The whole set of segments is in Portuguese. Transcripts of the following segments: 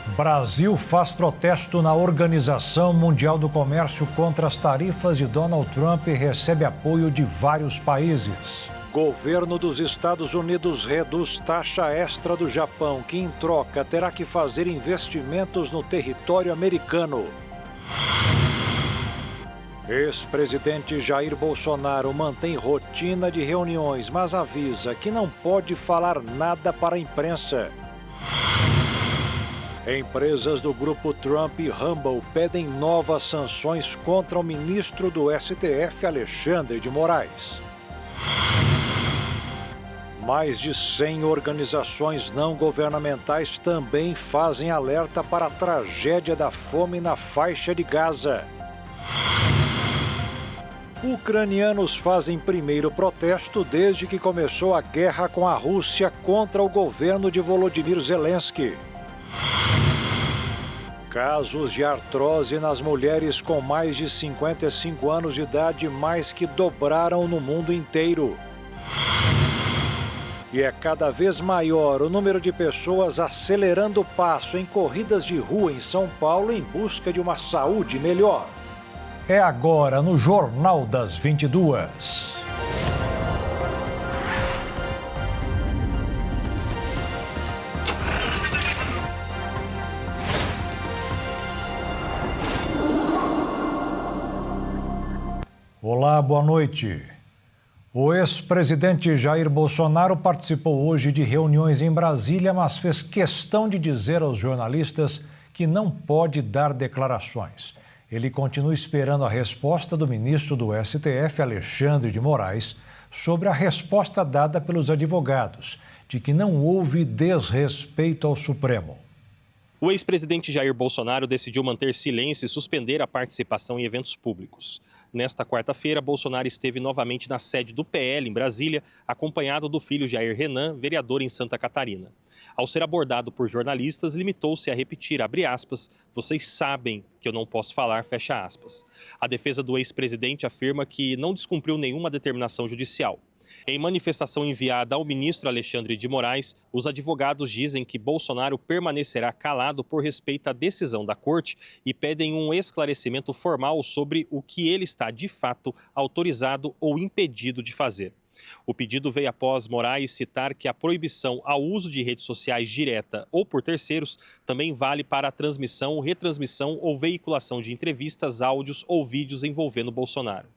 Brasil faz protesto na Organização Mundial do Comércio contra as tarifas de Donald Trump e recebe apoio de vários países. Governo dos Estados Unidos reduz taxa extra do Japão, que em troca terá que fazer investimentos no território americano. Ex-presidente Jair Bolsonaro mantém rotina de reuniões, mas avisa que não pode falar nada para a imprensa. Empresas do grupo Trump e Rumble pedem novas sanções contra o ministro do STF, Alexandre de Moraes. Mais de 100 organizações não governamentais também fazem alerta para a tragédia da fome na faixa de Gaza. Ucranianos fazem primeiro protesto desde que começou a guerra com a Rússia contra o governo de Volodymyr Zelensky. Casos de artrose nas mulheres com mais de 55 anos de idade mais que dobraram no mundo inteiro. E é cada vez maior o número de pessoas acelerando o passo em corridas de rua em São Paulo em busca de uma saúde melhor. É agora no Jornal das 22. Olá, boa noite. O ex-presidente Jair Bolsonaro participou hoje de reuniões em Brasília, mas fez questão de dizer aos jornalistas que não pode dar declarações. Ele continua esperando a resposta do ministro do STF, Alexandre de Moraes, sobre a resposta dada pelos advogados, de que não houve desrespeito ao Supremo. O ex-presidente Jair Bolsonaro decidiu manter silêncio e suspender a participação em eventos públicos. Nesta quarta-feira, Bolsonaro esteve novamente na sede do PL, em Brasília, acompanhado do filho Jair Renan, vereador em Santa Catarina. Ao ser abordado por jornalistas, limitou-se a repetir, abre aspas, vocês sabem que eu não posso falar, fecha aspas. A defesa do ex-presidente afirma que não descumpriu nenhuma determinação judicial. Em manifestação enviada ao ministro Alexandre de Moraes, os advogados dizem que Bolsonaro permanecerá calado por respeito à decisão da corte e pedem um esclarecimento formal sobre o que ele está, de fato, autorizado ou impedido de fazer. O pedido veio após Moraes citar que a proibição ao uso de redes sociais direta ou por terceiros também vale para a transmissão, retransmissão ou veiculação de entrevistas, áudios ou vídeos envolvendo Bolsonaro.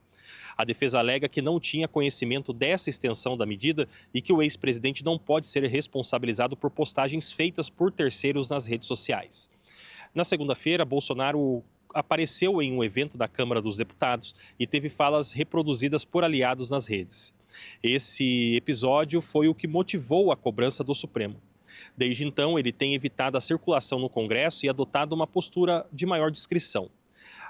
A defesa alega que não tinha conhecimento dessa extensão da medida e que o ex-presidente não pode ser responsabilizado por postagens feitas por terceiros nas redes sociais. Na segunda-feira, Bolsonaro apareceu em um evento da Câmara dos Deputados e teve falas reproduzidas por aliados nas redes. Esse episódio foi o que motivou a cobrança do Supremo. Desde então, ele tem evitado a circulação no Congresso e adotado uma postura de maior discrição.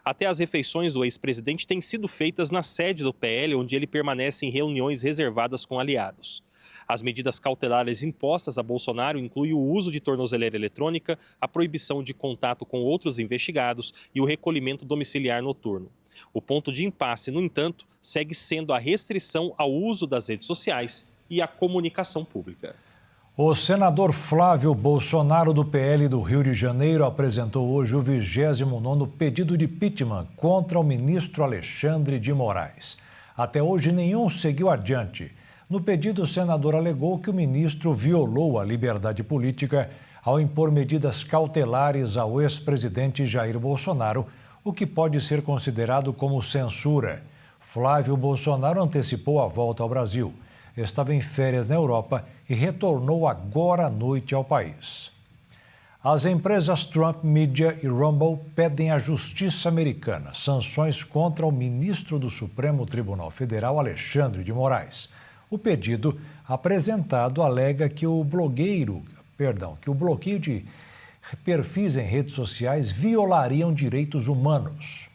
Até as refeições do ex-presidente têm sido feitas na sede do PL, onde ele permanece em reuniões reservadas com aliados. As medidas cautelares impostas a Bolsonaro incluem o uso de tornozeleira eletrônica, a proibição de contato com outros investigados e o recolhimento domiciliar noturno. O ponto de impasse, no entanto, segue sendo a restrição ao uso das redes sociais e à comunicação pública. O senador Flávio Bolsonaro, do PL do Rio de Janeiro, apresentou hoje o 29º pedido de impeachment contra o ministro Alexandre de Moraes. Até hoje, nenhum seguiu adiante. No pedido, o senador alegou que o ministro violou a liberdade política ao impor medidas cautelares ao ex-presidente Jair Bolsonaro, o que pode ser considerado como censura. Flávio Bolsonaro antecipou a volta ao Brasil. Estava em férias na Europa e retornou agora à noite ao país. As empresas Trump Media e Rumble pedem à justiça americana sanções contra o ministro do Supremo Tribunal Federal, Alexandre de Moraes. O pedido apresentado alega que o bloqueio de perfis em redes sociais violariam direitos humanos.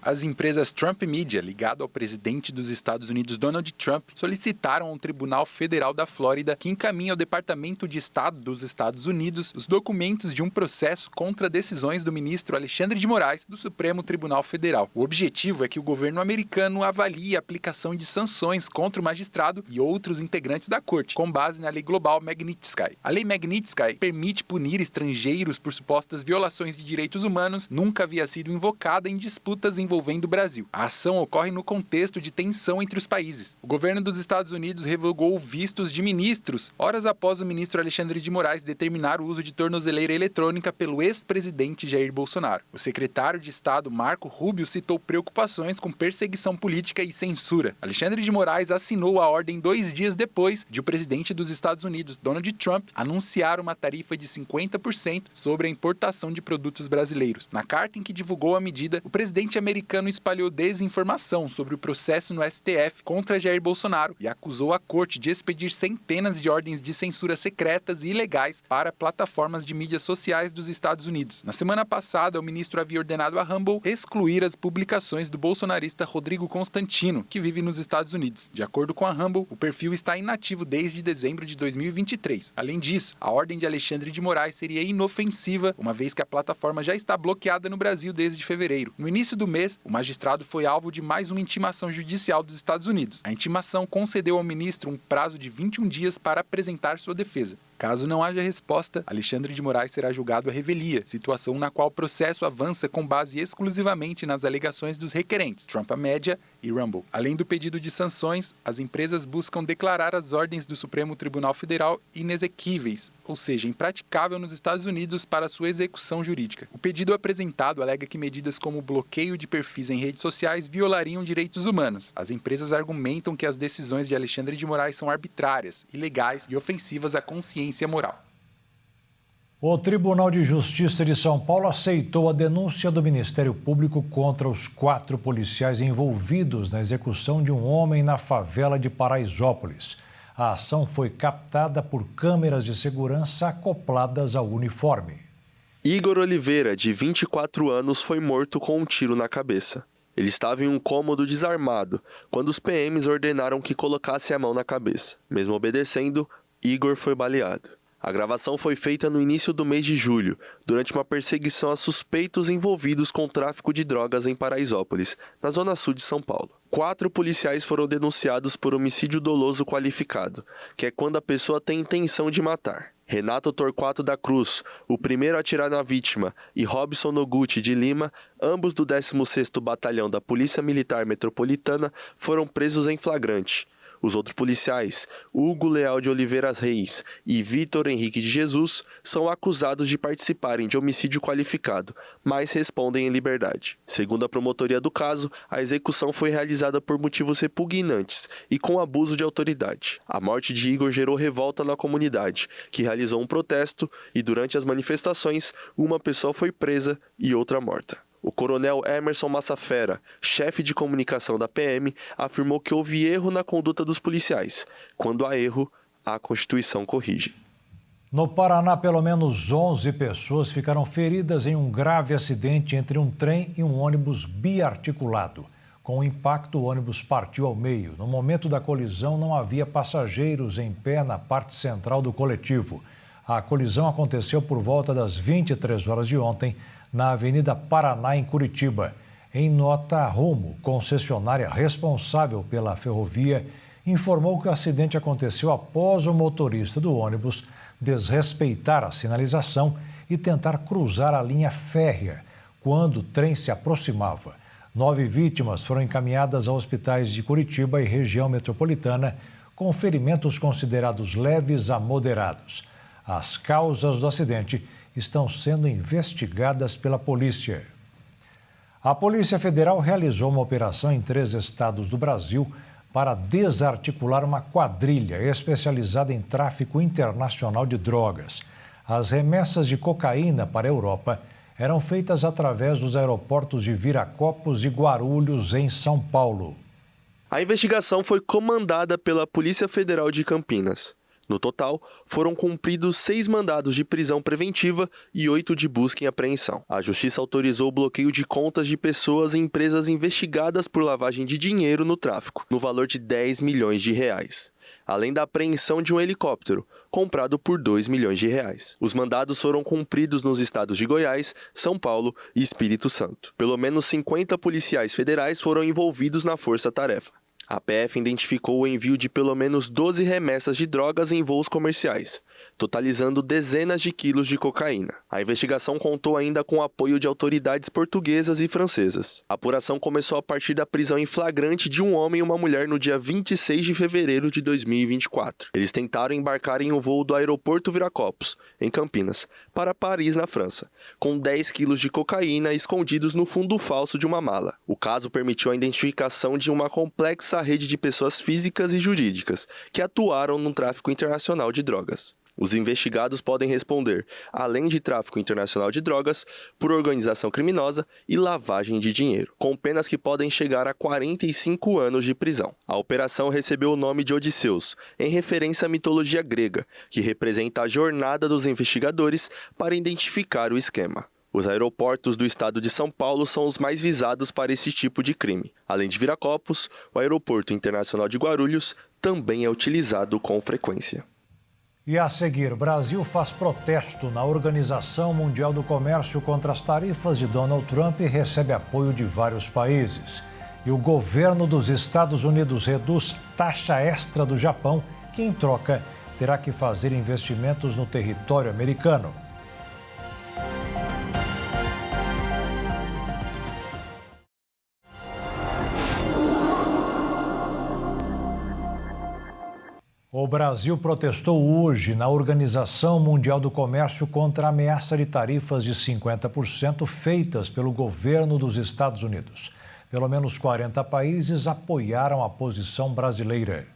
As empresas Trump Media, ligado ao presidente dos Estados Unidos, Donald Trump, solicitaram ao Tribunal Federal da Flórida que encaminhe ao Departamento de Estado dos Estados Unidos os documentos de um processo contra decisões do ministro Alexandre de Moraes do Supremo Tribunal Federal. O objetivo é que o governo americano avalie a aplicação de sanções contra o magistrado e outros integrantes da corte, com base na lei global Magnitsky. A lei Magnitsky permite punir estrangeiros por supostas violações de direitos humanos, nunca havia sido invocada em disputas envolvendo o Brasil. A ação ocorre no contexto de tensão entre os países. O governo dos Estados Unidos revogou vistos de ministros, horas após o ministro Alexandre de Moraes determinar o uso de tornozeleira eletrônica pelo ex-presidente Jair Bolsonaro. O secretário de Estado Marco Rubio citou preocupações com perseguição política e censura. Alexandre de Moraes assinou a ordem 2 dias depois de o presidente dos Estados Unidos, Donald Trump, anunciar uma tarifa de 50% sobre a importação de produtos brasileiros. Na carta em que divulgou a medida, o presidente americano espalhou desinformação sobre o processo no STF contra Jair Bolsonaro e acusou a corte de expedir centenas de ordens de censura secretas e ilegais para plataformas de mídias sociais dos Estados Unidos. Na semana passada, o ministro havia ordenado a Rumble excluir as publicações do bolsonarista Rodrigo Constantino, que vive nos Estados Unidos. De acordo com a Rumble, o perfil está inativo desde dezembro de 2023. Além disso, a ordem de Alexandre de Moraes seria inofensiva, uma vez que a plataforma já está bloqueada no Brasil desde fevereiro. No início do mês, o magistrado foi alvo de mais uma intimação judicial dos Estados Unidos. A intimação concedeu ao ministro um prazo de 21 dias para apresentar sua defesa. Caso não haja resposta, Alexandre de Moraes será julgado à revelia, situação na qual o processo avança com base exclusivamente nas alegações dos requerentes, Trump Media e Rumble. Além do pedido de sanções, as empresas buscam declarar as ordens do Supremo Tribunal Federal inexequíveis, ou seja, impraticável nos Estados Unidos para sua execução jurídica. O pedido apresentado alega que medidas como o bloqueio de perfis em redes sociais violariam direitos humanos. As empresas argumentam que as decisões de Alexandre de Moraes são arbitrárias, ilegais e ofensivas à consciência moral. O Tribunal de Justiça de São Paulo aceitou a denúncia do Ministério Público contra os 4 policiais envolvidos na execução de um homem na favela de Paraisópolis. A ação foi captada por câmeras de segurança acopladas ao uniforme. Igor Oliveira, de 24 anos, foi morto com um tiro na cabeça. Ele estava em um cômodo desarmado quando os PMs ordenaram que colocasse a mão na cabeça. Mesmo obedecendo, Igor foi baleado. A gravação foi feita no início do mês de julho, durante uma perseguição a suspeitos envolvidos com tráfico de drogas em Paraisópolis, na zona sul de São Paulo. 4 policiais foram denunciados por homicídio doloso qualificado, que é quando a pessoa tem intenção de matar. Renato Torquato da Cruz, o primeiro a atirar na vítima, e Robson Noguchi de Lima, ambos do 16º Batalhão da Polícia Militar Metropolitana, foram presos em flagrante. Os outros policiais, Hugo Leal de Oliveira Reis e Vitor Henrique de Jesus, são acusados de participarem de homicídio qualificado, mas respondem em liberdade. Segundo a promotoria do caso, a execução foi realizada por motivos repugnantes e com abuso de autoridade. A morte de Igor gerou revolta na comunidade, que realizou um protesto e, durante as manifestações, uma pessoa foi presa e outra morta. O coronel Emerson Massafera, chefe de comunicação da PM, afirmou que houve erro na conduta dos policiais. Quando há erro, a Constituição corrige. No Paraná, pelo menos 11 pessoas ficaram feridas em um grave acidente entre um trem e um ônibus biarticulado. Com o impacto, o ônibus partiu ao meio. No momento da colisão, não havia passageiros em pé na parte central do coletivo. A colisão aconteceu por volta das 23 horas de ontem, na Avenida Paraná, em Curitiba. Em nota, a Rumo, concessionária responsável pela ferrovia, informou que o acidente aconteceu após o motorista do ônibus desrespeitar a sinalização e tentar cruzar a linha férrea quando o trem se aproximava. 9 vítimas foram encaminhadas a hospitais de Curitiba e região metropolitana com ferimentos considerados leves a moderados. As causas do acidente estão sendo investigadas pela polícia. A Polícia Federal realizou uma operação em 3 estados do Brasil para desarticular uma quadrilha especializada em tráfico internacional de drogas. As remessas de cocaína para a Europa eram feitas através dos aeroportos de Viracopos e Guarulhos, em São Paulo. A investigação foi comandada pela Polícia Federal de Campinas. No total, foram cumpridos 6 mandados de prisão preventiva e 8 de busca e apreensão. A Justiça autorizou o bloqueio de contas de pessoas e empresas investigadas por lavagem de dinheiro no tráfico, no valor de R$10 milhões, além da apreensão de um helicóptero, comprado por R$2 milhões. Os mandados foram cumpridos nos estados de Goiás, São Paulo e Espírito Santo. Pelo menos 50 policiais federais foram envolvidos na força-tarefa. A PF identificou o envio de pelo menos 12 remessas de drogas em voos comerciais, totalizando dezenas de quilos de cocaína. A investigação contou ainda com o apoio de autoridades portuguesas e francesas. A apuração começou a partir da prisão em flagrante de um homem e uma mulher no dia 26 de fevereiro de 2024. Eles tentaram embarcar em um voo do aeroporto Viracopos, em Campinas, para Paris, na França, com 10 quilos de cocaína escondidos no fundo falso de uma mala. O caso permitiu a identificação de uma complexa rede de pessoas físicas e jurídicas que atuaram no tráfico internacional de drogas. Os investigados podem responder, além de tráfico internacional de drogas, por organização criminosa e lavagem de dinheiro, com penas que podem chegar a 45 anos de prisão. A operação recebeu o nome de Odisseus, em referência à mitologia grega, que representa a jornada dos investigadores para identificar o esquema. Os aeroportos do estado de São Paulo são os mais visados para esse tipo de crime. Além de Viracopos, o Aeroporto Internacional de Guarulhos também é utilizado com frequência. E a seguir, o Brasil faz protesto na Organização Mundial do Comércio contra as tarifas de Donald Trump e recebe apoio de vários países. E o governo dos Estados Unidos reduz taxa extra do Japão, que em troca terá que fazer investimentos no território americano. O Brasil protestou hoje na Organização Mundial do Comércio contra a ameaça de tarifas de 50% feitas pelo governo dos Estados Unidos. Pelo menos 40 países apoiaram a posição brasileira.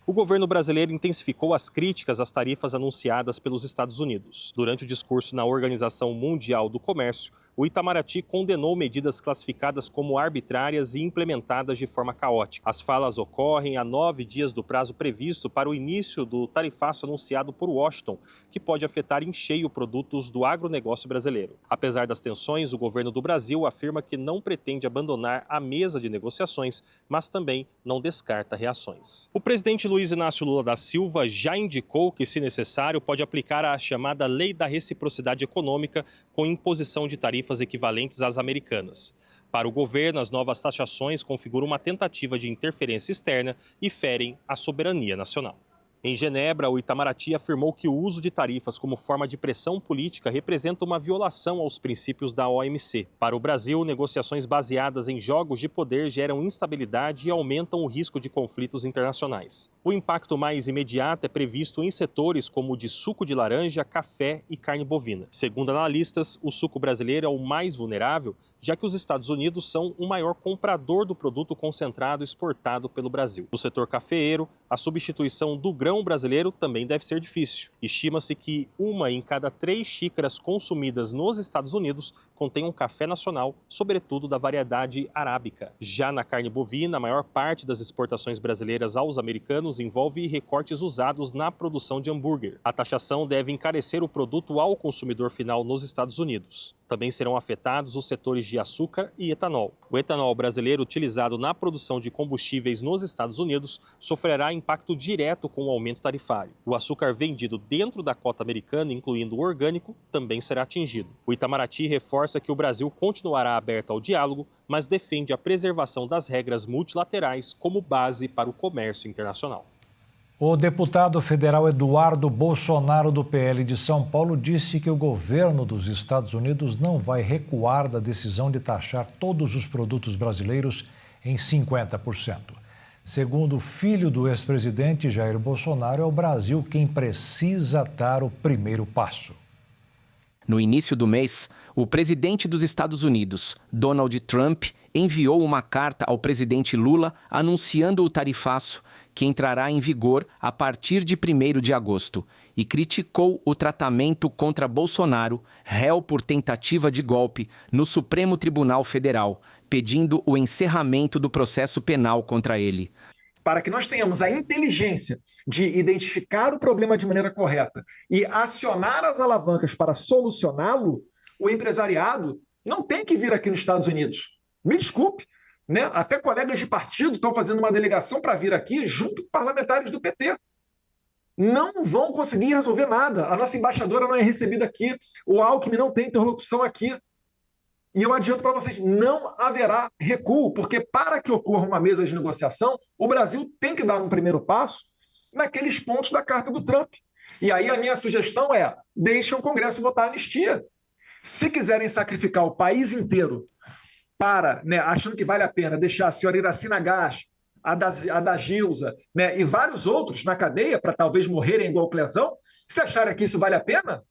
O governo brasileiro intensificou as críticas às tarifas anunciadas pelos Estados Unidos. Durante o discurso na Organização Mundial do Comércio, o Itamaraty condenou medidas classificadas como arbitrárias e implementadas de forma caótica. As falas ocorrem a 9 dias do prazo previsto para o início do tarifaço anunciado por Washington, que pode afetar em cheio produtos do agronegócio brasileiro. Apesar das tensões, o governo do Brasil afirma que não pretende abandonar a mesa de negociações, mas também não descarta reações. O presidente Luiz Inácio Lula da Silva já indicou que, se necessário, pode aplicar a chamada Lei da Reciprocidade Econômica com imposição de tarifas equivalentes às americanas. Para o governo, as novas taxações configuram uma tentativa de interferência externa e ferem a soberania nacional. Em Genebra, o Itamaraty afirmou que o uso de tarifas como forma de pressão política representa uma violação aos princípios da OMC. Para o Brasil, negociações baseadas em jogos de poder geram instabilidade e aumentam o risco de conflitos internacionais. O impacto mais imediato é previsto em setores como o de suco de laranja, café e carne bovina. Segundo analistas, o suco brasileiro é o mais vulnerável, já que os Estados Unidos são o maior comprador do produto concentrado exportado pelo Brasil. No setor cafeeiro, a substituição do grão brasileiro também deve ser difícil. Estima-se que 1 em cada 3 xícaras consumidas nos Estados Unidos contém um café nacional, sobretudo da variedade arábica. Já na carne bovina, a maior parte das exportações brasileiras aos americanos envolve recortes usados na produção de hambúrguer. A taxação deve encarecer o produto ao consumidor final nos Estados Unidos. Também serão afetados os setores de açúcar e etanol. O etanol brasileiro utilizado na produção de combustíveis nos Estados Unidos sofrerá impacto direto com o aumento tarifário. O açúcar vendido dentro da cota americana, incluindo o orgânico, também será atingido. O Itamaraty reforça que o Brasil continuará aberto ao diálogo, mas defende a preservação das regras multilaterais como base para o comércio internacional. O deputado federal Eduardo Bolsonaro, do PL de São Paulo, disse que o governo dos Estados Unidos não vai recuar da decisão de taxar todos os produtos brasileiros em 50%. Segundo o filho do ex-presidente Jair Bolsonaro, é o Brasil quem precisa dar o primeiro passo. No início do mês, o presidente dos Estados Unidos, Donald Trump, enviou uma carta ao presidente Lula anunciando o tarifaço que entrará em vigor a partir de 1º de agosto e criticou o tratamento contra Bolsonaro, réu por tentativa de golpe, no Supremo Tribunal Federal, pedindo o encerramento do processo penal contra ele. para que nós tenhamos a inteligência de identificar o problema de maneira correta e acionar as alavancas para solucioná-lo, o empresariado não tem que vir aqui nos Estados Unidos. Me desculpe, né? Até colegas de partido estão fazendo uma delegação para vir aqui junto com parlamentares do PT. Não vão conseguir resolver nada. A nossa embaixadora não é recebida aqui, o Alckmin não tem interlocução aqui. E eu adianto para vocês, não haverá recuo, porque para que ocorra uma mesa de negociação, o Brasil tem que dar um primeiro passo naqueles pontos da carta do Trump. E aí a minha sugestão é, deixem o Congresso votar a anistia. Se quiserem sacrificar o país inteiro para, né, achando que vale a pena deixar a senhora Iracina Gás, a da Gilza, né, e vários outros na cadeia para talvez morrerem igual Clezão, se acharem que isso vale a pena,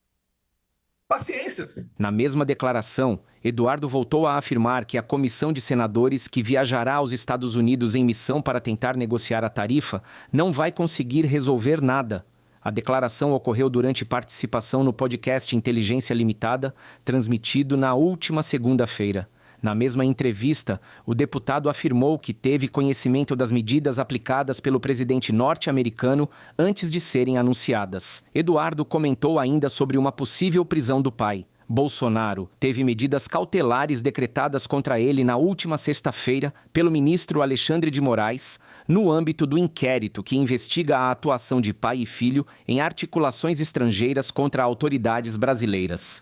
paciência. Na mesma declaração, Eduardo voltou a afirmar que a comissão de senadores que viajará aos Estados Unidos em missão para tentar negociar a tarifa não vai conseguir resolver nada. A declaração ocorreu durante participação no podcast Inteligência Limitada, transmitido na última segunda-feira. Na mesma entrevista, o deputado afirmou que teve conhecimento das medidas aplicadas pelo presidente norte-americano antes de serem anunciadas. Eduardo comentou ainda sobre uma possível prisão do pai. Bolsonaro teve medidas cautelares decretadas contra ele na última sexta-feira pelo ministro Alexandre de Moraes, no âmbito do inquérito que investiga a atuação de pai e filho em articulações estrangeiras contra autoridades brasileiras.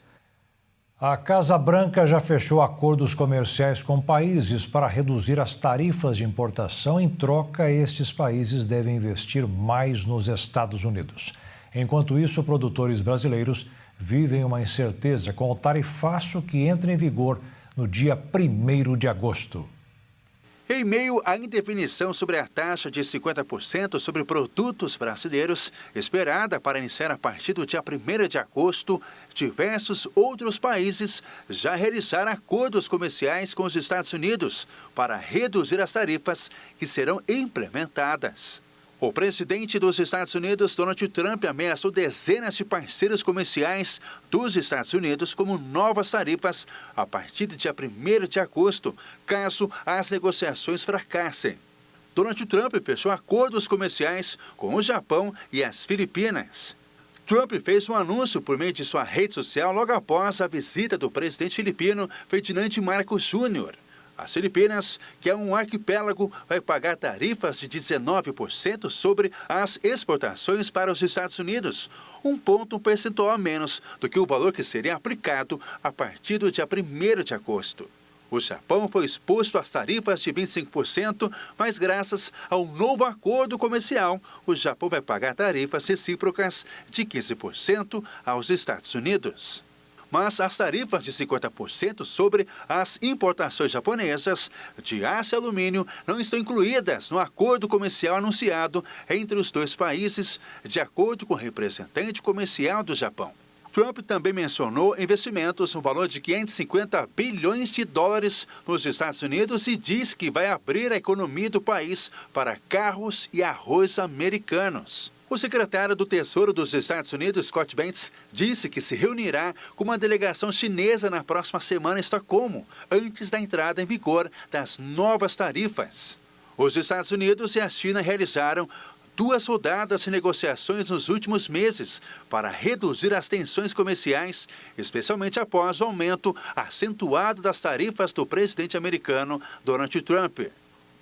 A Casa Branca já fechou acordos comerciais com países para reduzir as tarifas de importação. Em troca, estes países devem investir mais nos Estados Unidos. Enquanto isso, produtores brasileiros vivem uma incerteza com o tarifaço que entra em vigor no dia 1º de agosto. Em meio à indefinição sobre a taxa de 50% sobre produtos brasileiros, esperada para iniciar a partir do dia 1º de agosto, diversos outros países já realizaram acordos comerciais com os Estados Unidos para reduzir as tarifas que serão implementadas. O presidente dos Estados Unidos, Donald Trump, ameaçou dezenas de parceiros comerciais dos Estados Unidos como novas tarifas a partir do dia 1º de agosto, caso as negociações fracassem. Donald Trump fechou acordos comerciais com o Japão e as Filipinas. Trump fez um anúncio por meio de sua rede social logo após a visita do presidente filipino Ferdinand Marcos Jr. As Filipinas, que é um arquipélago, vai pagar tarifas de 19% sobre as exportações para os Estados Unidos, um ponto percentual a menos do que o valor que seria aplicado a partir do dia 1º de agosto. O Japão foi exposto às tarifas de 25%, mas graças ao novo acordo comercial, o Japão vai pagar tarifas recíprocas de 15% aos Estados Unidos. Mas as tarifas de 50% sobre as importações japonesas de aço e alumínio não estão incluídas no acordo comercial anunciado entre os dois países, de acordo com o representante comercial do Japão. Trump também mencionou investimentos no valor de 550 bilhões de dólares nos Estados Unidos e diz que vai abrir a economia do país para carros e arroz americanos. O secretário do Tesouro dos Estados Unidos, Scott Bentz, disse que se reunirá com uma delegação chinesa na próxima semana em Estocolmo, antes da entrada em vigor das novas tarifas. Os Estados Unidos e a China realizaram 2 rodadas de negociações nos últimos meses para reduzir as tensões comerciais, especialmente após o aumento acentuado das tarifas do presidente americano Donald Trump.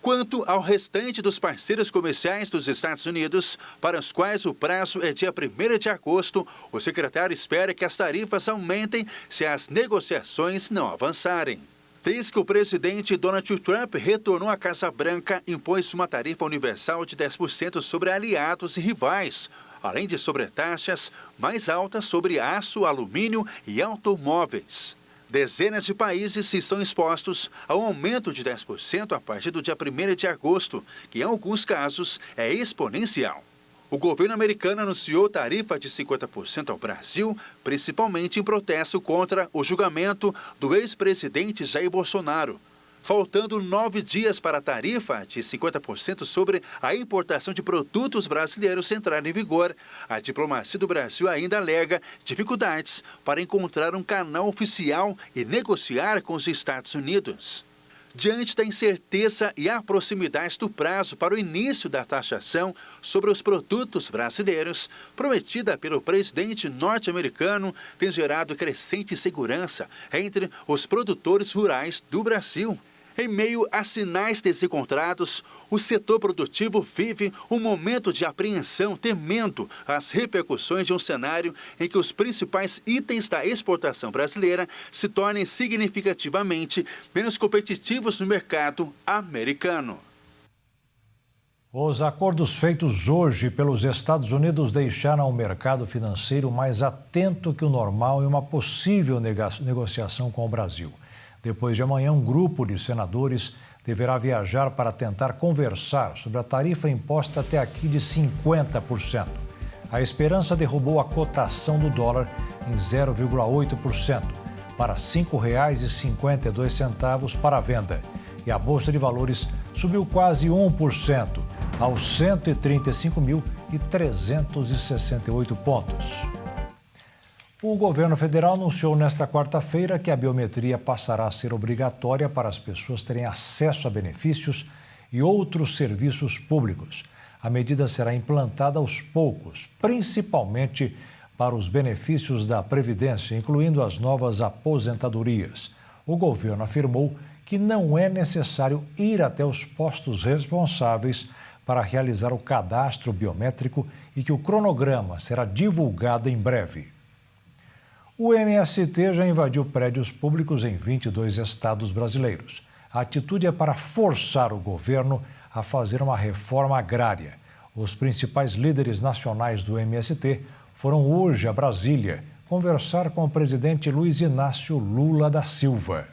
Quanto ao restante dos parceiros comerciais dos Estados Unidos, para os quais o prazo é dia 1º de agosto, o secretário espera que as tarifas aumentem se as negociações não avançarem. Desde que o presidente Donald Trump retornou à Casa Branca, impôs uma tarifa universal de 10% sobre aliados e rivais, além de sobretaxas mais altas sobre aço, alumínio e automóveis. Dezenas de países estão expostos a um aumento de 10% a partir do dia 1º de agosto, que em alguns casos é exponencial. O governo americano anunciou tarifa de 50% ao Brasil, principalmente em protesto contra o julgamento do ex-presidente Jair Bolsonaro. Faltando 9 dias para a tarifa de 50% sobre a importação de produtos brasileiros entrar em vigor, a diplomacia do Brasil ainda alega dificuldades para encontrar um canal oficial e negociar com os Estados Unidos. Diante da incerteza e a proximidade do prazo para o início da taxação sobre os produtos brasileiros, prometida pelo presidente norte-americano, tem gerado crescente insegurança entre os produtores rurais do Brasil. Em meio a sinais desencontrados, o setor produtivo vive um momento de apreensão, temendo as repercussões de um cenário em que os principais itens da exportação brasileira se tornem significativamente menos competitivos no mercado americano. Os acordos feitos hoje pelos Estados Unidos deixaram o mercado financeiro mais atento que o normal em uma possível negociação com o Brasil. Depois de amanhã, um grupo de senadores deverá viajar para tentar conversar sobre a tarifa imposta até aqui de 50%. A esperança derrubou a cotação do dólar em 0,8% para R$ 5,52 para a venda. E a Bolsa de Valores subiu quase 1% aos 135.368 pontos. O governo federal anunciou nesta quarta-feira que a biometria passará a ser obrigatória para as pessoas terem acesso a benefícios e outros serviços públicos. A medida será implantada aos poucos, principalmente para os benefícios da Previdência, incluindo as novas aposentadorias. O governo afirmou que não é necessário ir até os postos responsáveis para realizar o cadastro biométrico e que o cronograma será divulgado em breve. O MST já invadiu prédios públicos em 22 estados brasileiros. A atitude é para forçar o governo a fazer uma reforma agrária. Os principais líderes nacionais do MST foram hoje a Brasília conversar com o presidente Luiz Inácio Lula da Silva.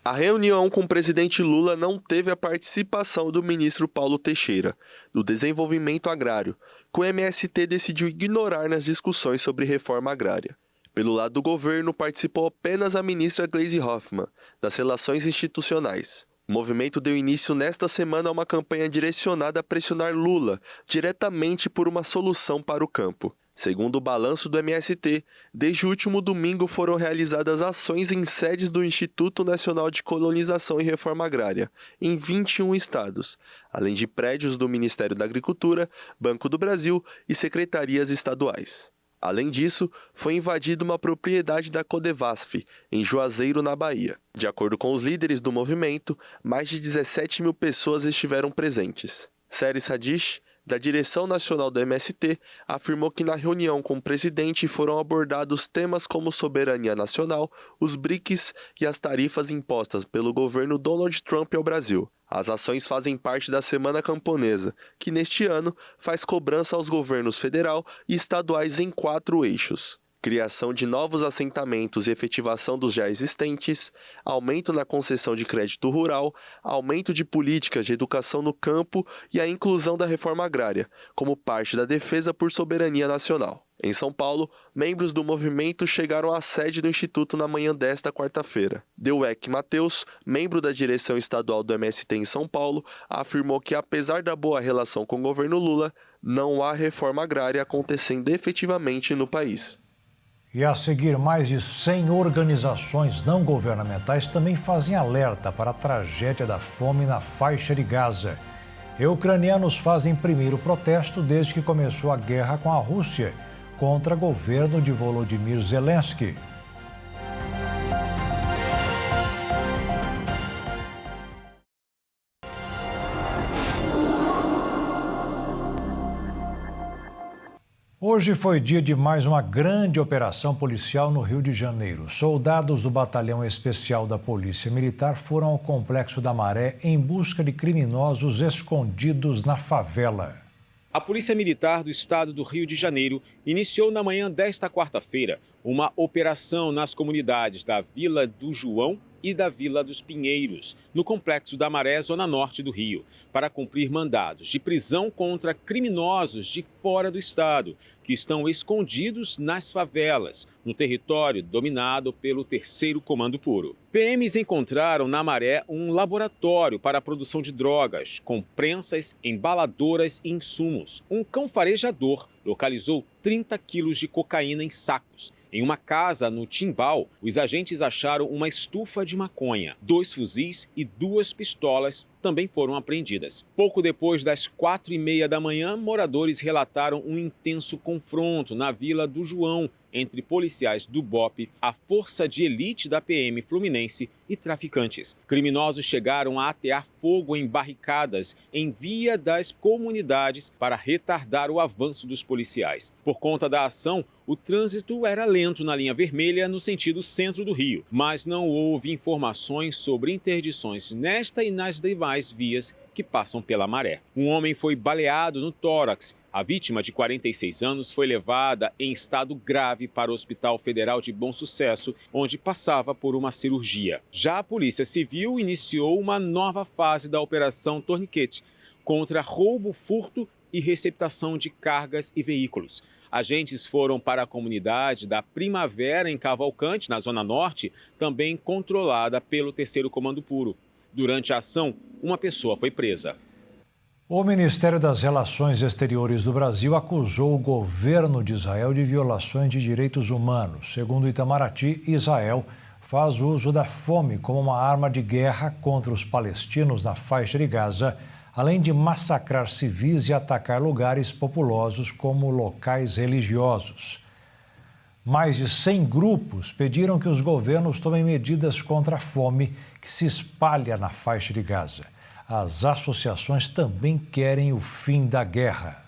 A reunião com o presidente Lula não teve a participação do ministro Paulo Teixeira, do Desenvolvimento Agrário, que o MST decidiu ignorar nas discussões sobre reforma agrária. Pelo lado do governo, participou apenas a ministra Gleisi Hoffmann, das Relações Institucionais. O movimento deu início nesta semana a uma campanha direcionada a pressionar Lula diretamente por uma solução para o campo. Segundo o balanço do MST, desde o último domingo foram realizadas ações em sedes do Instituto Nacional de Colonização e Reforma Agrária, em 21 estados, além de prédios do Ministério da Agricultura, Banco do Brasil e secretarias estaduais. Além disso, foi invadida uma propriedade da Codevasf, em Juazeiro, na Bahia. De acordo com os líderes do movimento, mais de 17 mil pessoas estiveram presentes. Séries Sadish, da direção nacional do MST, afirmou que na reunião com o presidente foram abordados temas como soberania nacional, os BRICS e as tarifas impostas pelo governo Donald Trump ao Brasil. As ações fazem parte da Semana Camponesa, que neste ano faz cobrança aos governos federal e estaduais em 4 eixos: criação de novos assentamentos e efetivação dos já existentes, aumento na concessão de crédito rural, aumento de políticas de educação no campo e a inclusão da reforma agrária, como parte da defesa por soberania nacional. Em São Paulo, membros do movimento chegaram à sede do Instituto na manhã desta quarta-feira. Deuec Mateus, membro da direção estadual do MST em São Paulo, afirmou que, apesar da boa relação com o governo Lula, não há reforma agrária acontecendo efetivamente no país. E a seguir, mais de 100 organizações não governamentais também fazem alerta para a tragédia da fome na faixa de Gaza. Ucranianos fazem primeiro protesto desde que começou a guerra com a Rússia contra o governo de Volodymyr Zelensky. Hoje foi dia de mais uma grande operação policial no Rio de Janeiro. Soldados do Batalhão Especial da Polícia Militar foram ao Complexo da Maré em busca de criminosos escondidos na favela. A Polícia Militar do Estado do Rio de Janeiro iniciou na manhã desta quarta-feira uma operação nas comunidades da Vila do João e da Vila dos Pinheiros, no Complexo da Maré, zona norte do Rio, para cumprir mandados de prisão contra criminosos de fora do estado, que estão escondidos nas favelas, no território dominado pelo 3º Comando Puro. PMs encontraram na Maré um laboratório para a produção de drogas, com prensas, embaladoras e insumos. Um cão farejador localizou 30 quilos de cocaína em sacos Em uma casa no Timbal, os agentes acharam uma estufa de maconha, 2 fuzis e 2 pistolas também foram apreendidas. Pouco depois das 4h30 da manhã, moradores relataram um intenso confronto na Vila do João entre policiais do BOPE, a força de elite da PM Fluminense e traficantes. Criminosos chegaram a atear fogo em barricadas em via das comunidades para retardar o avanço dos policiais. Por conta da ação, o trânsito era lento na linha vermelha no sentido centro do Rio, mas não houve informações sobre interdições nesta e nas demais vias que passam pela Maré. Um homem foi baleado no tórax. A vítima, de 46 anos, foi levada em estado grave para o Hospital Federal de Bom Sucesso, onde passava por uma cirurgia. Já a Polícia Civil iniciou uma nova fase da Operação Torniquete, contra roubo, furto e receptação de cargas e veículos. Agentes foram para a comunidade da Primavera, em Cavalcante, na Zona Norte, também controlada pelo 3º Comando Puro. Durante a ação, uma pessoa foi presa. O Ministério das Relações Exteriores do Brasil acusou o governo de Israel de violações de direitos humanos. Segundo Itamaraty, Israel faz uso da fome como uma arma de guerra contra os palestinos na faixa de Gaza, além de massacrar civis e atacar lugares populosos como locais religiosos. Mais de 100 grupos pediram que os governos tomem medidas contra a fome que se espalha na faixa de Gaza. As associações também querem o fim da guerra.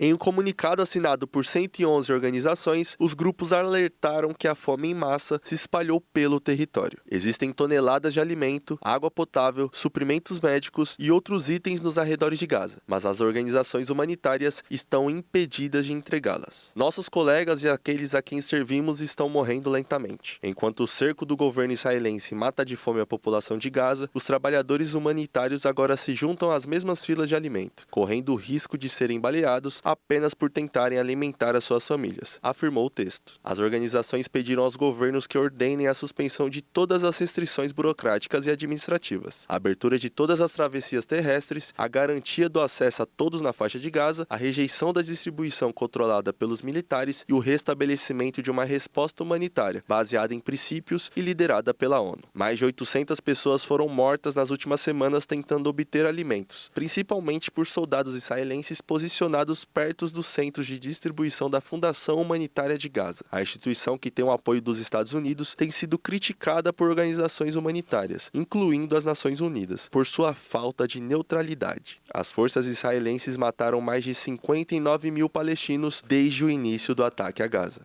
Em um comunicado assinado por 111 organizações, os grupos alertaram que a fome em massa se espalhou pelo território. Existem toneladas de alimento, água potável, suprimentos médicos e outros itens nos arredores de Gaza, mas as organizações humanitárias estão impedidas de entregá-las. Nossos colegas e aqueles a quem servimos estão morrendo lentamente. Enquanto o cerco do governo israelense mata de fome a população de Gaza, os trabalhadores humanitários agora se juntam às mesmas filas de alimento, correndo o risco de serem baleados apenas por tentarem alimentar as suas famílias, afirmou o texto. As organizações pediram aos governos que ordenem a suspensão de todas as restrições burocráticas e administrativas, a abertura de todas as travessias terrestres, a garantia do acesso a todos na faixa de Gaza, a rejeição da distribuição controlada pelos militares e o restabelecimento de uma resposta humanitária baseada em princípios e liderada pela ONU. Mais de 800 pessoas foram mortas nas últimas semanas tentando obter alimentos, principalmente por soldados israelenses posicionados perto dos centros de distribuição da Fundação Humanitária de Gaza. A instituição, que tem o apoio dos Estados Unidos, tem sido criticada por organizações humanitárias, incluindo as Nações Unidas, por sua falta de neutralidade. As forças israelenses mataram mais de 59 mil palestinos desde o início do ataque a Gaza.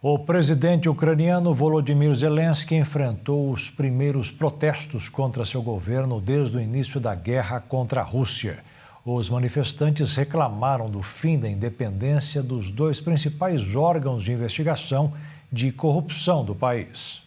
O presidente ucraniano Volodymyr Zelensky enfrentou os primeiros protestos contra seu governo desde o início da guerra contra a Rússia. Os manifestantes reclamaram do fim da independência dos 2 principais órgãos de investigação de corrupção do país.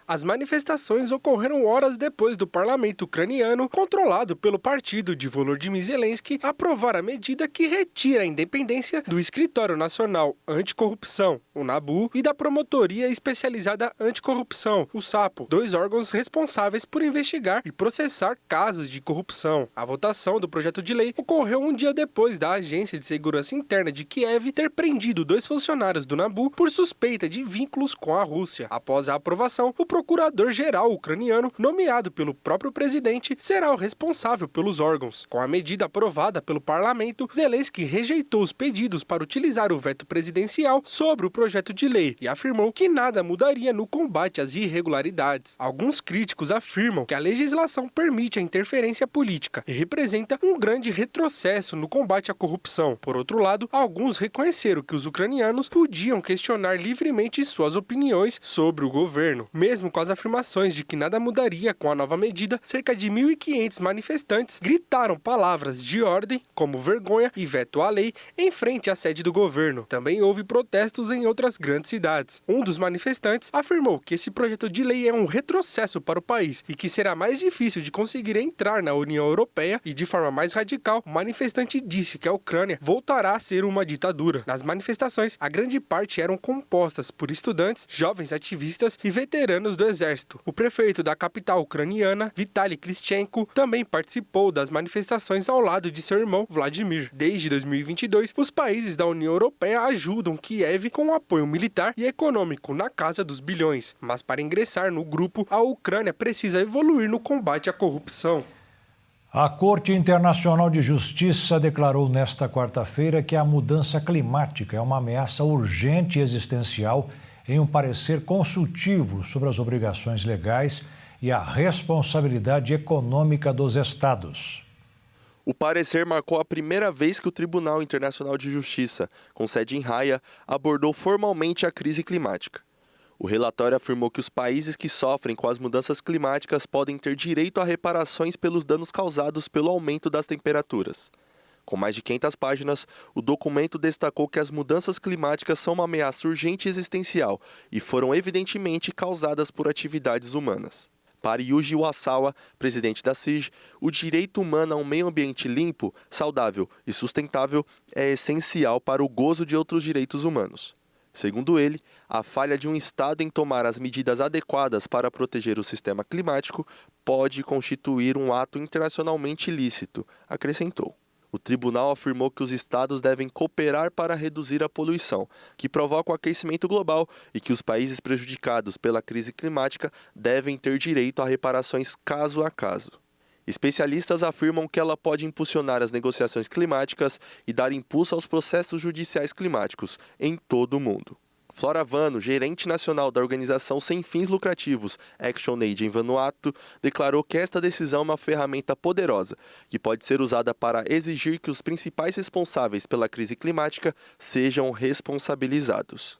As manifestações ocorreram horas depois do parlamento ucraniano, controlado pelo partido de Volodymyr Zelensky, aprovar a medida que retira a independência do Escritório Nacional Anticorrupção, o NABU, e da Promotoria Especializada Anticorrupção, o SAPO, 2 órgãos responsáveis por investigar e processar casos de corrupção. A votação do projeto de lei ocorreu um dia depois da Agência de Segurança Interna de Kiev ter prendido 2 funcionários do NABU por suspeita de vínculos com a Rússia. Após a aprovação, o procurador-geral ucraniano, nomeado pelo próprio presidente, será o responsável pelos órgãos. Com a medida aprovada pelo parlamento, Zelensky rejeitou os pedidos para utilizar o veto presidencial sobre o projeto de lei e afirmou que nada mudaria no combate às irregularidades. Alguns críticos afirmam que a legislação permite a interferência política e representa um grande retrocesso no combate à corrupção. Por outro lado, alguns reconheceram que os ucranianos podiam questionar livremente suas opiniões sobre o governo. Mesmo com as afirmações de que nada mudaria com a nova medida, cerca de 1.500 manifestantes gritaram palavras de ordem, como vergonha e veto à lei, em frente à sede do governo. Também houve protestos em outras grandes cidades. Um dos manifestantes afirmou que esse projeto de lei é um retrocesso para o país e que será mais difícil de conseguir entrar na União Europeia e, de forma mais radical, o manifestante disse que a Ucrânia voltará a ser uma ditadura. Nas manifestações, a grande parte eram compostas por estudantes, jovens ativistas e veteranos do Exército. O prefeito da capital ucraniana, Vitaly Klitschko, também participou das manifestações ao lado de seu irmão Vladimir. Desde 2022, os países da União Europeia ajudam Kiev com apoio militar e econômico na casa dos bilhões. Mas para ingressar no grupo, a Ucrânia precisa evoluir no combate à corrupção. A Corte Internacional de Justiça declarou nesta quarta-feira que a mudança climática é uma ameaça urgente e existencial em um parecer consultivo sobre as obrigações legais e a responsabilidade econômica dos estados. O parecer marcou a primeira vez que o Tribunal Internacional de Justiça, com sede em Haia, abordou formalmente a crise climática. O relatório afirmou que os países que sofrem com as mudanças climáticas podem ter direito a reparações pelos danos causados pelo aumento das temperaturas. Com mais de 500 páginas, o documento destacou que as mudanças climáticas são uma ameaça urgente e existencial e foram evidentemente causadas por atividades humanas. Para Yuji Iwasawa, presidente da CIG, o direito humano a um meio ambiente limpo, saudável e sustentável é essencial para o gozo de outros direitos humanos. Segundo ele, a falha de um Estado em tomar as medidas adequadas para proteger o sistema climático pode constituir um ato internacionalmente ilícito, acrescentou. O tribunal afirmou que os Estados devem cooperar para reduzir a poluição, que provoca o aquecimento global, e que os países prejudicados pela crise climática devem ter direito a reparações caso a caso. Especialistas afirmam que ela pode impulsionar as negociações climáticas e dar impulso aos processos judiciais climáticos em todo o mundo. Flora Vano, gerente nacional da organização sem fins lucrativos ActionAid em Vanuatu, declarou que esta decisão é uma ferramenta poderosa, que pode ser usada para exigir que os principais responsáveis pela crise climática sejam responsabilizados.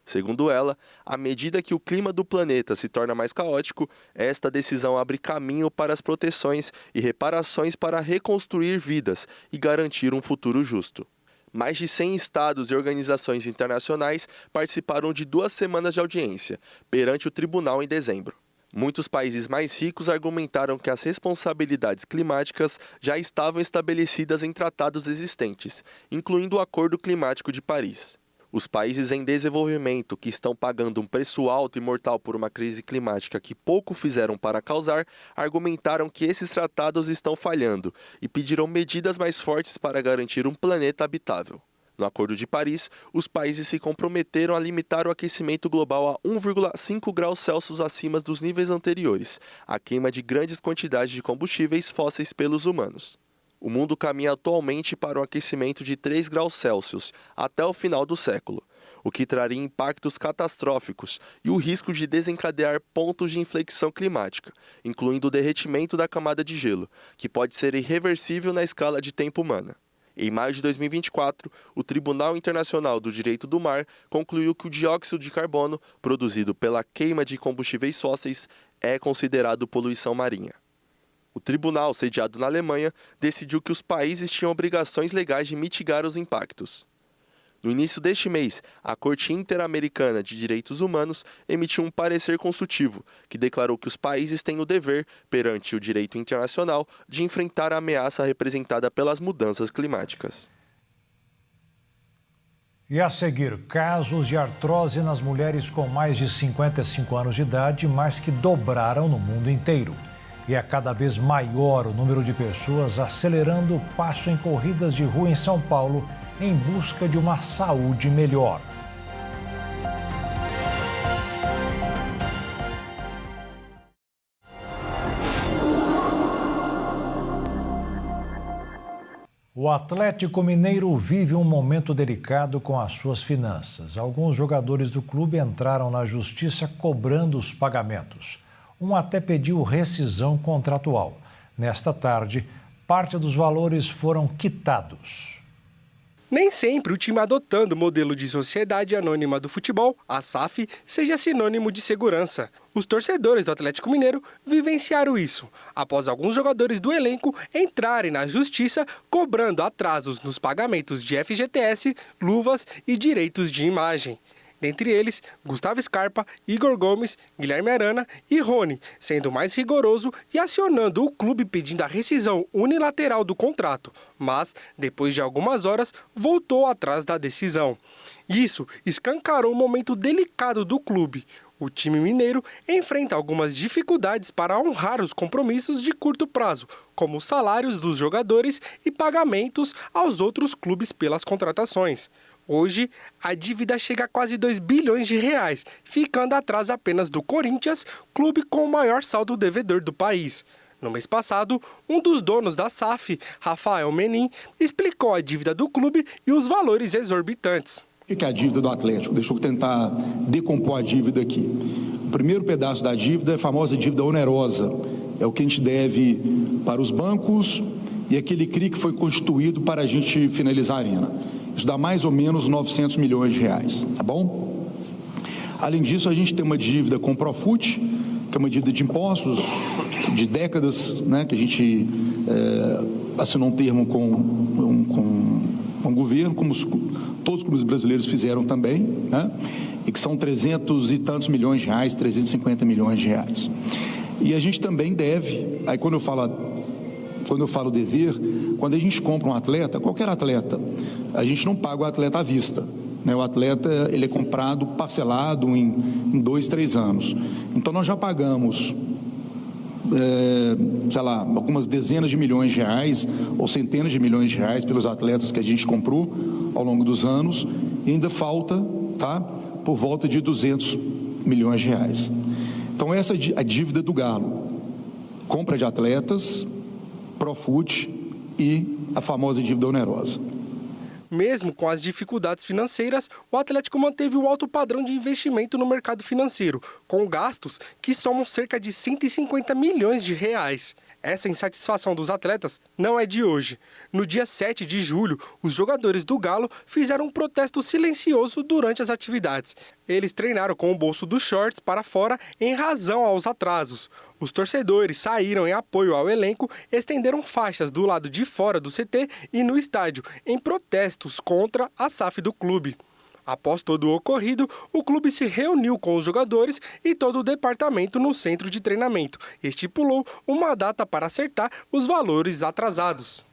Segundo ela, à medida que o clima do planeta se torna mais caótico, esta decisão abre caminho para as proteções e reparações para reconstruir vidas e garantir um futuro justo. Mais de 100 estados e organizações internacionais participaram de 2 semanas de audiência perante o tribunal em dezembro. Muitos países mais ricos argumentaram que as responsabilidades climáticas já estavam estabelecidas em tratados existentes, incluindo o Acordo Climático de Paris. Os países em desenvolvimento, que estão pagando um preço alto e mortal por uma crise climática que pouco fizeram para causar, argumentaram que esses tratados estão falhando e pediram medidas mais fortes para garantir um planeta habitável. No Acordo de Paris, os países se comprometeram a limitar o aquecimento global a 1,5 graus Celsius acima dos níveis anteriores, a queima de grandes quantidades de combustíveis fósseis pelos humanos. O mundo caminha atualmente para um aquecimento de 3 graus Celsius até o final do século, o que traria impactos catastróficos e o risco de desencadear pontos de inflexão climática, incluindo o derretimento da camada de gelo, que pode ser irreversível na escala de tempo humana. Em maio de 2024, o Tribunal Internacional do Direito do Mar concluiu que o dióxido de carbono, produzido pela queima de combustíveis fósseis, é considerado poluição marinha. O tribunal, sediado na Alemanha, decidiu que os países tinham obrigações legais de mitigar os impactos. No início deste mês, a Corte Interamericana de Direitos Humanos emitiu um parecer consultivo, que declarou que os países têm o dever, perante o direito internacional, de enfrentar a ameaça representada pelas mudanças climáticas. E a seguir, casos de artrose nas mulheres com mais de 55 anos de idade, mais que dobraram no mundo inteiro. E é cada vez maior o número de pessoas acelerando o passo em corridas de rua em São Paulo em busca de uma saúde melhor. O Atlético Mineiro vive um momento delicado com as suas finanças. Alguns jogadores do clube entraram na justiça cobrando os pagamentos. Um até pediu rescisão contratual. Nesta tarde, parte dos valores foram quitados. Nem sempre o time adotando o modelo de Sociedade Anônima do Futebol, a SAF, seja sinônimo de segurança. Os torcedores do Atlético Mineiro vivenciaram isso, após alguns jogadores do elenco entrarem na justiça cobrando atrasos nos pagamentos de FGTS, luvas e direitos de imagem. Dentre eles, Gustavo Scarpa, Igor Gomes, Guilherme Arana e Rony, sendo mais rigoroso e acionando o clube pedindo a rescisão unilateral do contrato, mas, depois de algumas horas, voltou atrás da decisão. Isso escancarou um momento delicado do clube. O time mineiro enfrenta algumas dificuldades para honrar os compromissos de curto prazo, como os salários dos jogadores e pagamentos aos outros clubes pelas contratações. Hoje, a dívida chega a quase 2 bilhões de reais, ficando atrás apenas do Corinthians, clube com o maior saldo devedor do país. No mês passado, um dos donos da SAF, Rafael Menin, explicou a dívida do clube e os valores exorbitantes. O que é a dívida do Atlético? Deixa eu tentar decompor a dívida aqui. O primeiro pedaço da dívida é a famosa dívida onerosa. É o que a gente deve para os bancos e aquele CRI que foi constituído para a gente finalizar a arena. Isso dá mais ou menos 900 milhões de reais, tá bom? Além disso, a gente tem uma dívida com o Profut, que é uma dívida de impostos de décadas, né, que a gente assinou um termo com o governo, como todos os clubes brasileiros fizeram também, né, e que são 300 e tantos milhões de reais, 350 milhões de reais. E a gente também deve, aí quando eu falo dever, quando a gente compra um atleta, qualquer atleta, a gente não paga o atleta à vista. O atleta ele é comprado parcelado em 2, 3 anos. Então nós já pagamos, algumas dezenas de milhões de reais ou centenas de milhões de reais pelos atletas que a gente comprou ao longo dos anos e ainda falta, por volta de 200 milhões de reais. Então essa é a dívida do Galo. Compra de atletas, Profut e a famosa dívida onerosa. Mesmo com as dificuldades financeiras, o Atlético manteve o alto padrão de investimento no mercado financeiro, com gastos que somam cerca de 150 milhões de reais. Essa insatisfação dos atletas não é de hoje. No dia 7 de julho, os jogadores do Galo fizeram um protesto silencioso durante as atividades. Eles treinaram com o bolso dos shorts para fora em razão aos atrasos. Os torcedores saíram em apoio ao elenco, estenderam faixas do lado de fora do CT e no estádio, em protestos contra a SAF do clube. Após todo o ocorrido, o clube se reuniu com os jogadores e todo o departamento no centro de treinamento e estipulou uma data para acertar os valores atrasados.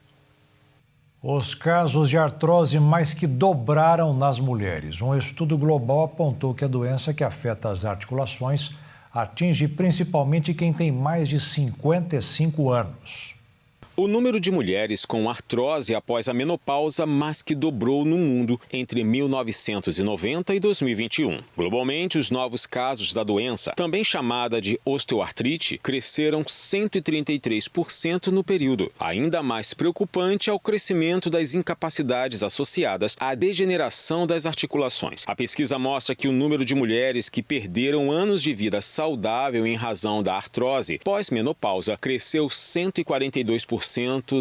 Os casos de artrose mais que dobraram nas mulheres. Um estudo global apontou que a doença que afeta as articulações atinge principalmente quem tem mais de 55 anos. O número de mulheres com artrose após a menopausa mais que dobrou no mundo entre 1990 e 2021. Globalmente, os novos casos da doença, também chamada de osteoartrite, cresceram 133% no período. Ainda mais preocupante é o crescimento das incapacidades associadas à degeneração das articulações. A pesquisa mostra que o número de mulheres que perderam anos de vida saudável em razão da artrose pós-menopausa cresceu 142%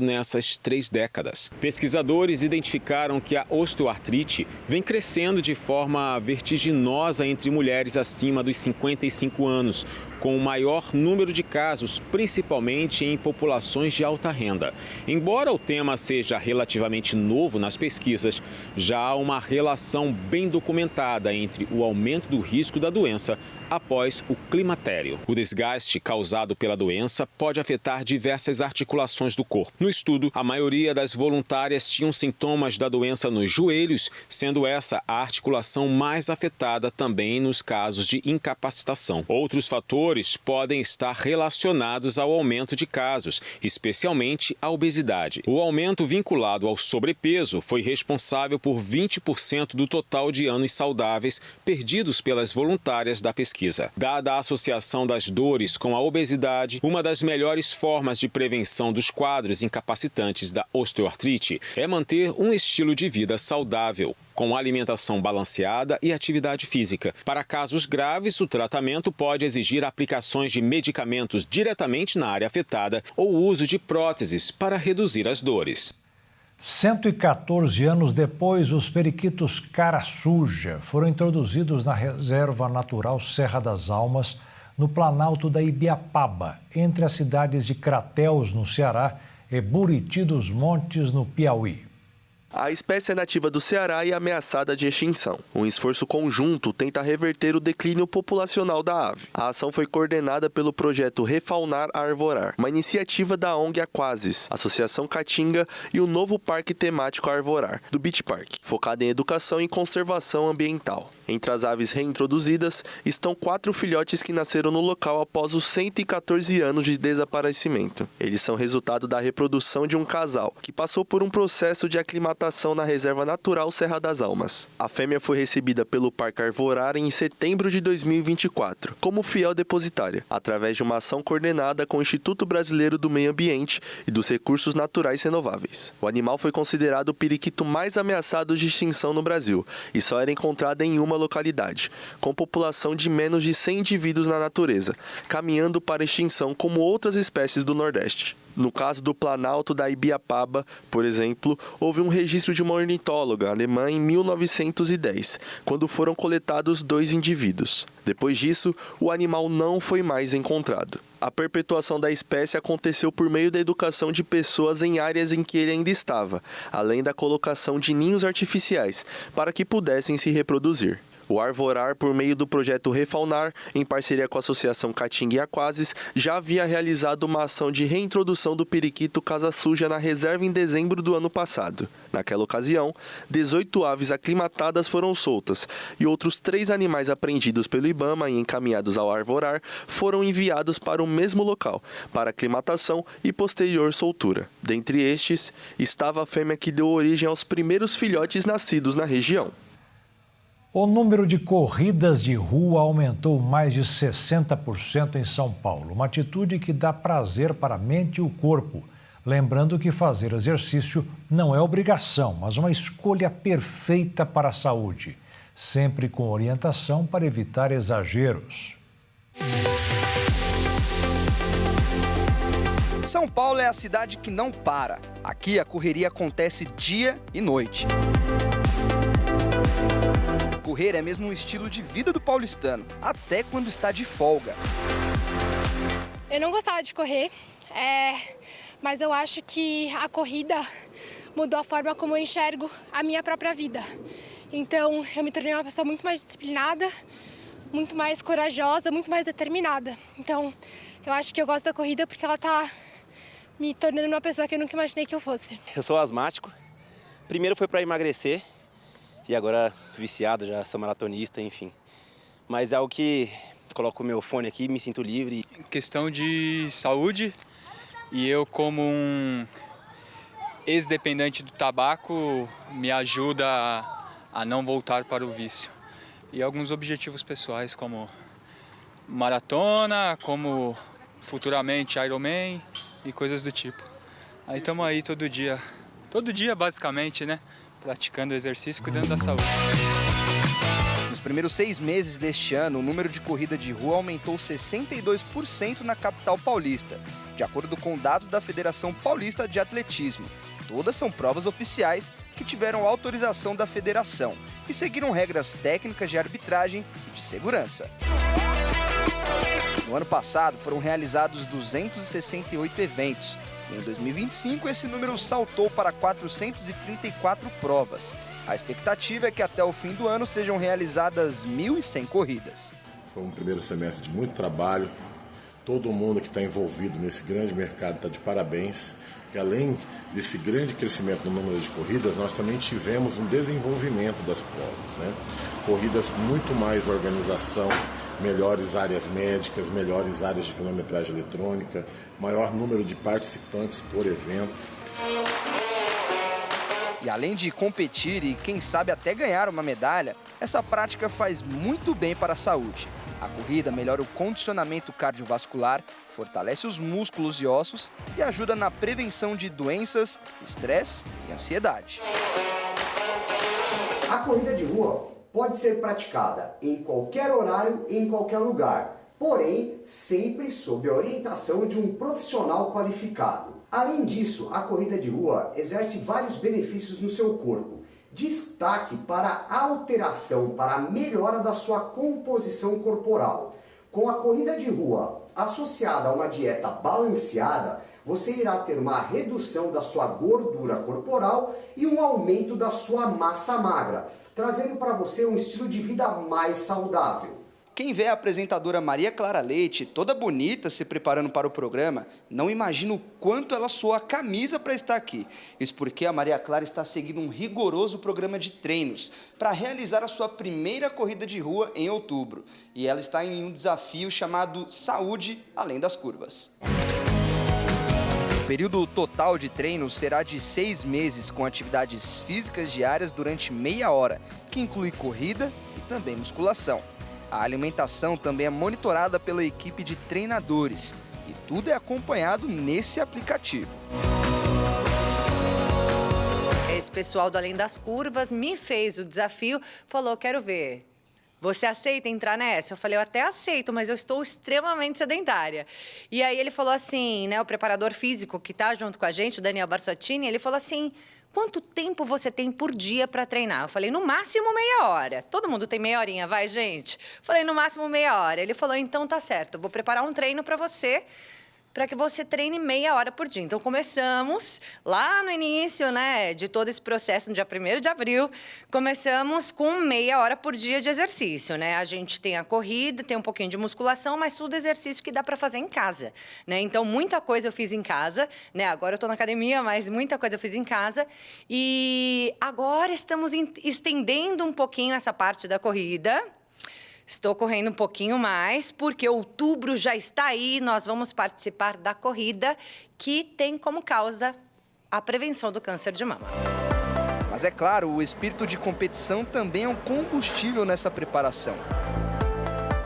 nessas 3 décadas. Pesquisadores identificaram que a osteoartrite vem crescendo de forma vertiginosa entre mulheres acima dos 55 anos, com o maior número de casos, principalmente em populações de alta renda. Embora o tema seja relativamente novo nas pesquisas, já há uma relação bem documentada entre o aumento do risco da doença após o climatério. O desgaste causado pela doença pode afetar diversas articulações do corpo. No estudo, a maioria das voluntárias tinham sintomas da doença nos joelhos, sendo essa a articulação mais afetada também nos casos de incapacitação. Outros fatores podem estar relacionados ao aumento de casos, especialmente a obesidade. O aumento vinculado ao sobrepeso foi responsável por 20% do total de anos saudáveis perdidos pelas voluntárias da pesquisa. Dada a associação das dores com a obesidade, uma das melhores formas de prevenção dos quadros incapacitantes da osteoartrite é manter um estilo de vida saudável, com alimentação balanceada e atividade física. Para casos graves, o tratamento pode exigir aplicações de medicamentos diretamente na área afetada ou o uso de próteses para reduzir as dores. 114 anos depois, os periquitos cara suja foram introduzidos na Reserva Natural Serra das Almas, no Planalto da Ibiapaba, entre as cidades de Crateús, no Ceará, e Buriti dos Montes, no Piauí. A espécie é nativa do Ceará e ameaçada de extinção. Um esforço conjunto tenta reverter o declínio populacional da ave. A ação foi coordenada pelo projeto Refaunar a Arvorar, uma iniciativa da ONG Aquasis, Associação Caatinga e o novo Parque Temático Arvorar, do Beach Park, focado em educação e conservação ambiental. Entre as aves reintroduzidas estão 4 filhotes que nasceram no local após os 114 anos de desaparecimento. Eles são resultado da reprodução de um casal, que passou por um processo de aclimatação na Reserva Natural Serra das Almas. A fêmea foi recebida pelo Parque Arvorar em setembro de 2024, como fiel depositária, através de uma ação coordenada com o Instituto Brasileiro do Meio Ambiente e dos Recursos Naturais Renováveis. O animal foi considerado o periquito mais ameaçado de extinção no Brasil e só era encontrado em uma localidade, com população de menos de 100 indivíduos na natureza, caminhando para a extinção como outras espécies do Nordeste. No caso do Planalto da Ibiapaba, por exemplo, houve um registro de uma ornitóloga alemã em 1910, quando foram coletados 2 indivíduos. Depois disso, o animal não foi mais encontrado. A perpetuação da espécie aconteceu por meio da educação de pessoas em áreas em que ele ainda estava, além da colocação de ninhos artificiais, para que pudessem se reproduzir. O Arvorar, por meio do projeto Refaunar, em parceria com a Associação Caatinga e Aquasis, já havia realizado uma ação de reintrodução do periquito casa suja na reserva em dezembro do ano passado. Naquela ocasião, 18 aves aclimatadas foram soltas e outros 3 animais apreendidos pelo Ibama e encaminhados ao Arvorar foram enviados para o mesmo local, para aclimatação e posterior soltura. Dentre estes, estava a fêmea que deu origem aos primeiros filhotes nascidos na região. O número de corridas de rua aumentou mais de 60% em São Paulo, uma atitude que dá prazer para a mente e o corpo. Lembrando que fazer exercício não é obrigação, mas uma escolha perfeita para a saúde, sempre com orientação para evitar exageros. São Paulo é a cidade que não para. Aqui a correria acontece dia e noite. Correr é mesmo um estilo de vida do paulistano, até quando está de folga. Eu não gostava de correr, mas eu acho que a corrida mudou a forma como eu enxergo a minha própria vida. Então, eu me tornei uma pessoa muito mais disciplinada, muito mais corajosa, muito mais determinada. Então, eu acho que eu gosto da corrida porque ela está me tornando uma pessoa que eu nunca imaginei que eu fosse. Eu sou asmático. Primeiro foi para emagrecer. E agora viciado, já sou maratonista, enfim. Mas é algo que coloco o meu fone aqui, me sinto livre. Questão de saúde, e eu como um ex-dependente do tabaco, me ajuda a não voltar para o vício. E alguns objetivos pessoais, como maratona, como futuramente Ironman e coisas do tipo. Aí estamos aí todo dia basicamente, né? Praticando exercício e cuidando da saúde. Nos primeiros 6 meses deste ano, o número de corrida de rua aumentou 62% na capital paulista, de acordo com dados da Federação Paulista de Atletismo. Todas são provas oficiais que tiveram autorização da federação e seguiram regras técnicas de arbitragem e de segurança. No ano passado, foram realizados 268 eventos. Em 2025, esse número saltou para 434 provas. A expectativa é que até o fim do ano sejam realizadas 1.100 corridas. Foi um primeiro semestre de muito trabalho. Todo mundo que está envolvido nesse grande mercado está de parabéns. Que além desse grande crescimento no número de corridas, nós também tivemos um desenvolvimento das provas, né? Corridas com muito mais organização, melhores áreas médicas, melhores áreas de cronometragem eletrônica, maior número de participantes por evento. E além de competir e, quem sabe, até ganhar uma medalha, essa prática faz muito bem para a saúde. A corrida melhora o condicionamento cardiovascular, fortalece os músculos e ossos e ajuda na prevenção de doenças, estresse e ansiedade. A corrida de rua pode ser praticada em qualquer horário e em qualquer lugar, porém sempre sob a orientação de um profissional qualificado. Além disso, a corrida de rua exerce vários benefícios no seu corpo. Destaque para a alteração, para a melhora da sua composição corporal. Com a corrida de rua associada a uma dieta balanceada, você irá ter uma redução da sua gordura corporal e um aumento da sua massa magra, trazendo para você um estilo de vida mais saudável. Quem vê a apresentadora Maria Clara Leite, toda bonita, se preparando para o programa, não imagina o quanto ela suou a camisa para estar aqui. Isso porque a Maria Clara está seguindo um rigoroso programa de treinos para realizar a sua primeira corrida de rua em outubro. E ela está em um desafio chamado Saúde Além das Curvas. O período total de treinos será de 6 meses, com atividades físicas diárias durante meia hora, que inclui corrida e também musculação. A alimentação também é monitorada pela equipe de treinadores e tudo é acompanhado nesse aplicativo. Esse pessoal do Além das Curvas me fez o desafio, falou, quero ver. Você aceita entrar nessa? Eu falei, eu até aceito, mas eu estou extremamente sedentária. E aí ele falou assim, né, o preparador físico que está junto com a gente, o Daniel Barsottini, ele falou assim, quanto tempo você tem por dia para treinar? Eu falei, no máximo meia hora. Todo mundo tem meia horinha, vai, gente? Falei, no máximo meia hora. Ele falou, então tá certo, eu vou preparar um treino para você, para que você treine meia hora por dia. Então, começamos lá no início, né, de todo esse processo, no dia 1º de abril, começamos com meia hora por dia de exercício, né? A gente tem a corrida, tem um pouquinho de musculação, mas tudo exercício que dá para fazer em casa, né? Então, muita coisa eu fiz em casa, né? Agora eu tô na academia, mas muita coisa eu fiz em casa. E agora estamos estendendo um pouquinho essa parte da corrida. Estou correndo um pouquinho mais, porque outubro já está aí, nós vamos participar da corrida que tem como causa a prevenção do câncer de mama. Mas é claro, o espírito de competição também é um combustível nessa preparação.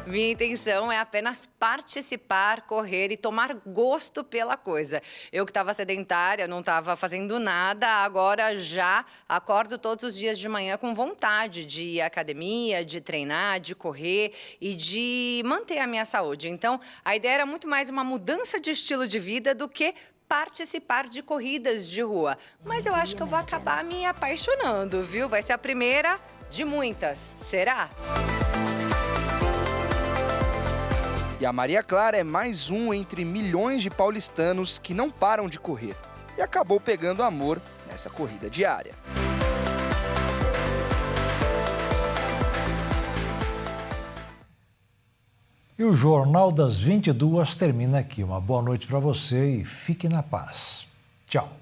Minha intenção é apenas participar, correr e tomar gosto pela coisa. Eu que estava sedentária, não estava fazendo nada, agora já acordo todos os dias de manhã com vontade de ir à academia, de treinar, de correr e de manter a minha saúde. Então, a ideia era muito mais uma mudança de estilo de vida do que participar de corridas de rua. Mas eu acho que eu vou acabar me apaixonando, viu? Vai ser a primeira de muitas. Será? E a Maria Clara é mais um entre milhões de paulistanos que não param de correr. E acabou pegando amor nessa corrida diária. E o Jornal das 22 termina aqui. Uma boa noite para você e fique na paz. Tchau.